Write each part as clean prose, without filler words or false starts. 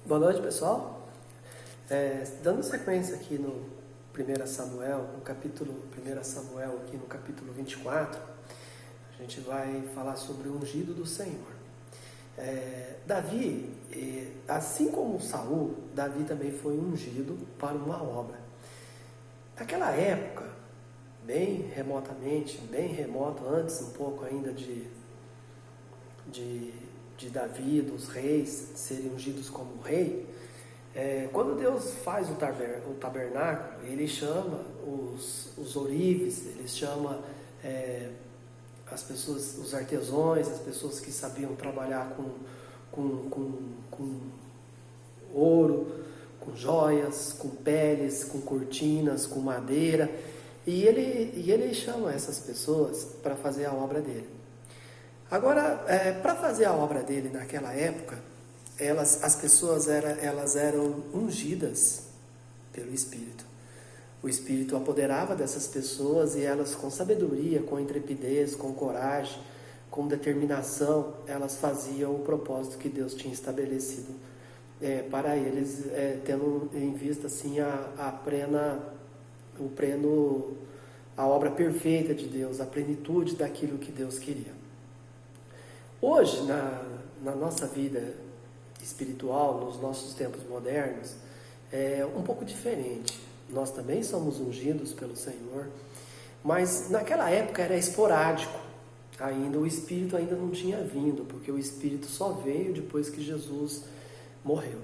Boa noite, pessoal. Dando sequência aqui no 1 Samuel, no capítulo 1 Samuel, aqui no capítulo 24, a gente vai falar sobre o ungido do Senhor. Davi, assim como Saul, Davi também foi ungido para uma obra. Naquela época, bem remotamente, bem remoto, antes um pouco ainda de Davi, dos reis serem ungidos como rei, quando Deus faz o tabernáculo, Ele chama os ourives, Ele chama as pessoas, os artesãos, as pessoas que sabiam trabalhar com ouro, com joias, com peles, com cortinas, com madeira, e ele chama essas pessoas para fazer a obra dele. Agora, para fazer a obra dele naquela época, as pessoas eram ungidas pelo Espírito. O Espírito apoderava dessas pessoas e elas, com sabedoria, com intrepidez, com coragem, com determinação, elas faziam o propósito que Deus tinha estabelecido para eles, tendo em vista assim a obra perfeita de Deus, a plenitude daquilo que Deus queria. Hoje, na nossa vida espiritual, nos nossos tempos modernos, é um pouco diferente. Nós também somos ungidos pelo Senhor, mas naquela época era esporádico. Ainda o Espírito ainda não tinha vindo, porque o Espírito só veio depois que Jesus morreu.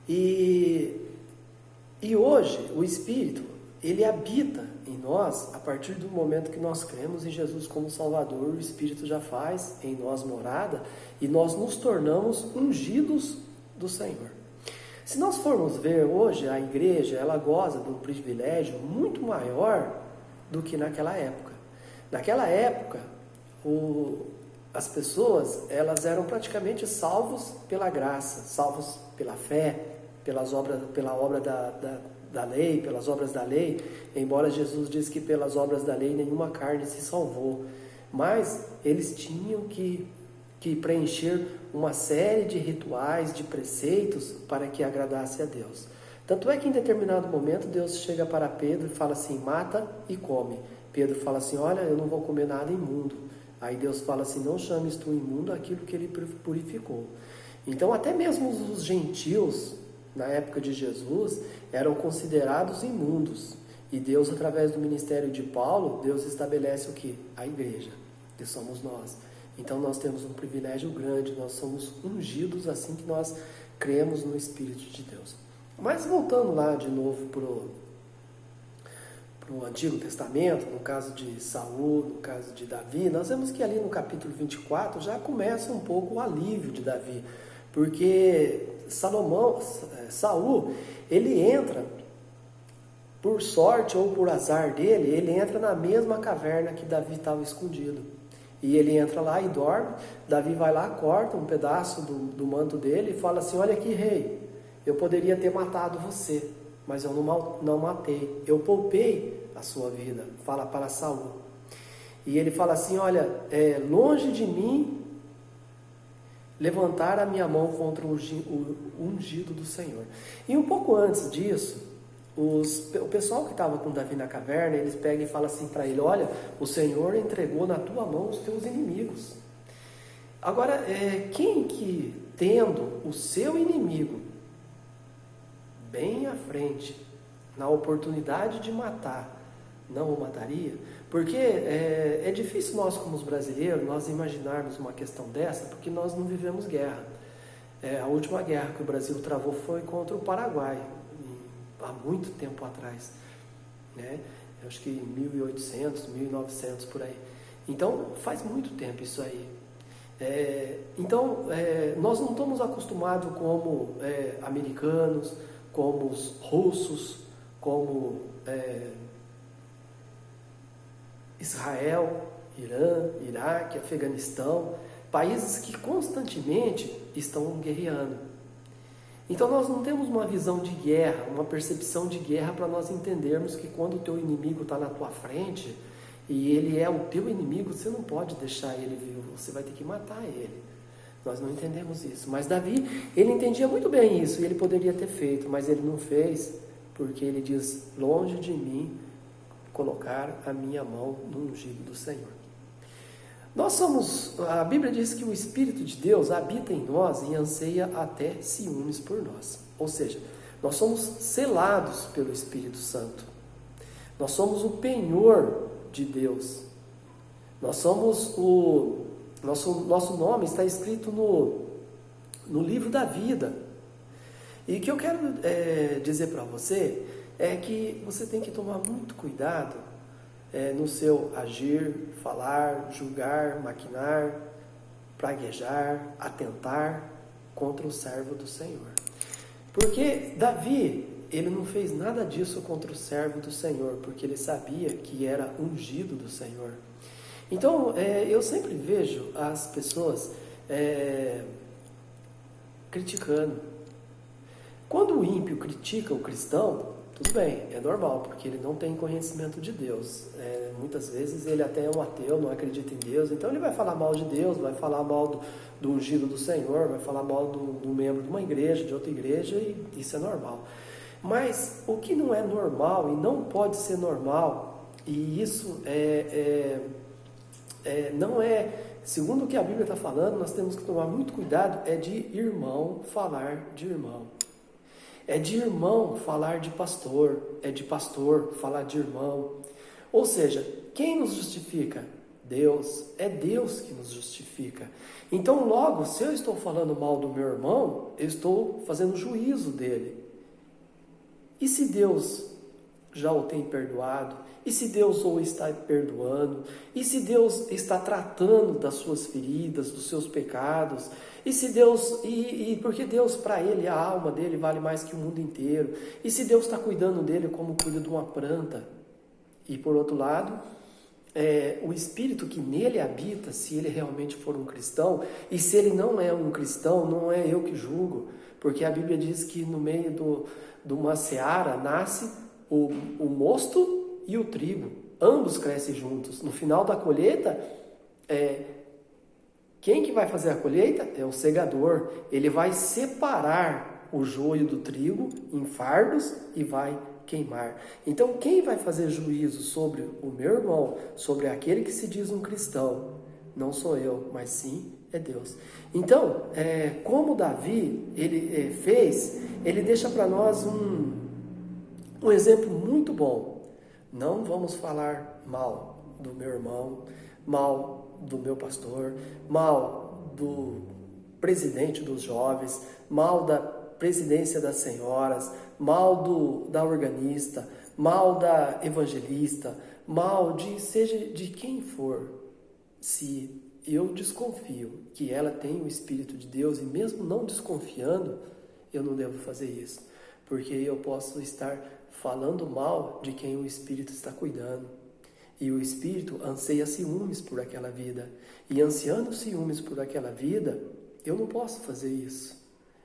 E hoje o Espírito, ele habita em nós a partir do momento que nós cremos em Jesus como Salvador. O Espírito já faz em nós morada e nós nos tornamos ungidos do Senhor. Se nós formos ver hoje, a igreja, ela goza de um privilégio muito maior do que naquela época. Naquela época, as pessoas, elas eram praticamente salvos pela graça, salvos pela fé, pela obra da lei, pelas obras da lei, embora Jesus disse que pelas obras da lei nenhuma carne se salvou, mas eles tinham que preencher uma série de rituais, de preceitos para que agradasse a Deus. Tanto é que em determinado momento Deus chega para Pedro e fala assim: mata e come. Pedro fala assim: olha, eu não vou comer nada imundo. Aí Deus fala assim: não chames tu imundo aquilo que ele purificou. Então até mesmo os gentios, na época de Jesus, eram considerados imundos. E Deus, através do ministério de Paulo, Deus estabelece o que? A igreja, que somos nós. Então nós temos um privilégio grande, nós somos ungidos assim que nós cremos no Espírito de Deus. Mas voltando lá de novo para o Antigo Testamento, no caso de Saul, no caso de Davi, nós vemos que ali no capítulo 24 já começa um pouco o alívio de Davi, porque Saul, ele entra, por sorte ou por azar dele, ele entra na mesma caverna que Davi estava escondido. E ele entra lá e dorme. Davi vai lá, corta um pedaço do manto dele e fala assim: olha aqui, rei, eu poderia ter matado você, mas eu não matei, eu poupei a sua vida. Fala para Saul. E ele fala assim: olha, longe de mim levantar a minha mão contra o ungido do Senhor. E um pouco antes disso, o pessoal que estava com Davi na caverna, eles pegam e falam assim para ele: olha, o Senhor entregou na tua mão os teus inimigos. Agora, quem que, tendo o seu inimigo bem à frente, na oportunidade de matar, não o mataria? Porque é difícil nós, como os brasileiros, nós imaginarmos uma questão dessa, porque nós não vivemos guerra. A última guerra que o Brasil travou foi contra o Paraguai, há muito tempo atrás, né? Eu acho que 1800, 1900, por aí. Então, faz muito tempo isso aí. Nós não estamos acostumados como americanos, como os russos, como Israel, Irã, Iraque, Afeganistão, países que constantemente estão guerreando. Então nós não temos uma visão de guerra, uma percepção de guerra para nós entendermos que quando o teu inimigo está na tua frente e ele é o teu inimigo, você não pode deixar ele vivo, você vai ter que matar ele. Nós não entendemos isso. Mas Davi, ele entendia muito bem isso, e ele poderia ter feito, mas ele não fez, porque ele diz: longe de mim colocar a minha mão no ungido do Senhor. A Bíblia diz que o Espírito de Deus habita em nós e anseia até ciúmes por nós. Ou seja, nós somos selados pelo Espírito Santo. Nós somos o penhor de Deus. Nosso nome está escrito no livro da vida. E o que eu quero dizer para você é que você tem que tomar muito cuidado no seu agir, falar, julgar, maquinar, praguejar, atentar contra o servo do Senhor. Porque Davi, ele não fez nada disso contra o servo do Senhor, porque ele sabia que era ungido do Senhor. Então, eu sempre vejo as pessoas criticando. Quando o ímpio critica o cristão, tudo bem, é normal, porque ele não tem conhecimento de Deus. Muitas vezes ele até é um ateu, não acredita em Deus, então ele vai falar mal de Deus, vai falar mal do ungido do Senhor, vai falar mal do membro de uma igreja, de outra igreja, e isso é normal. Mas o que não é normal e não pode ser normal, e isso não é, segundo o que a Bíblia está falando, nós temos que tomar muito cuidado, é de irmão falar de irmão. É de irmão falar de pastor, é de pastor falar de irmão. Ou seja, quem nos justifica? Deus. É Deus que nos justifica. Então, logo, se eu estou falando mal do meu irmão, eu estou fazendo juízo dele. E se Deus já o tem perdoado? E se Deus o está perdoando? E se Deus está tratando das suas feridas, dos seus pecados? E se Deus, porque Deus, para ele, a alma dele vale mais que o mundo inteiro. E se Deus está cuidando dele como cuida de uma planta? E por outro lado, o Espírito que nele habita, se ele realmente for um cristão, e se ele não é um cristão, não é eu que julgo, porque a Bíblia diz que no meio de uma seara nasce o mosto e o trigo, ambos crescem juntos. No final da colheita, quem que vai fazer a colheita? É o segador. Ele vai separar o joio do trigo em fardos e vai queimar. Então, quem vai fazer juízo sobre o meu irmão, sobre aquele que se diz um cristão, não sou eu, mas sim é Deus. Então, como Davi ele fez, ele deixa para nós um exemplo muito bom. Não vamos falar mal do meu irmão, mal do meu pastor, mal do presidente dos jovens, mal da presidência das senhoras, mal da organista, mal da evangelista, mal seja de quem for. Se eu desconfio que ela tem o Espírito de Deus, e mesmo não desconfiando, eu não devo fazer isso, porque eu posso estar falando mal de quem o Espírito está cuidando. E o Espírito anseia ciúmes por aquela vida. E ansiando ciúmes por aquela vida, eu não posso fazer isso,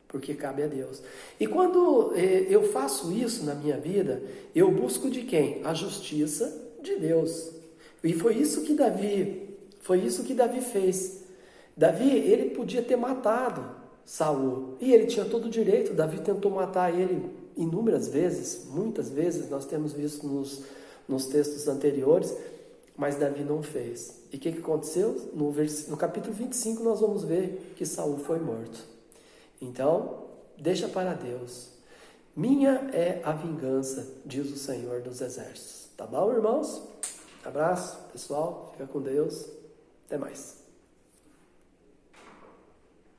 porque cabe a Deus. E quando eu faço isso na minha vida, eu busco de quem? A justiça de Deus. E foi isso que Davi fez. Davi, ele podia ter matado Saul, e ele tinha todo o direito. Davi tentou matar ele inúmeras vezes, muitas vezes, nós temos visto nos textos anteriores, mas Davi não fez. E o que aconteceu? No capítulo 25 nós vamos ver que Saul foi morto. Então, deixa para Deus. Minha é a vingança, diz o Senhor dos Exércitos. Tá bom, irmãos? Abraço, pessoal. Fica com Deus. Até mais.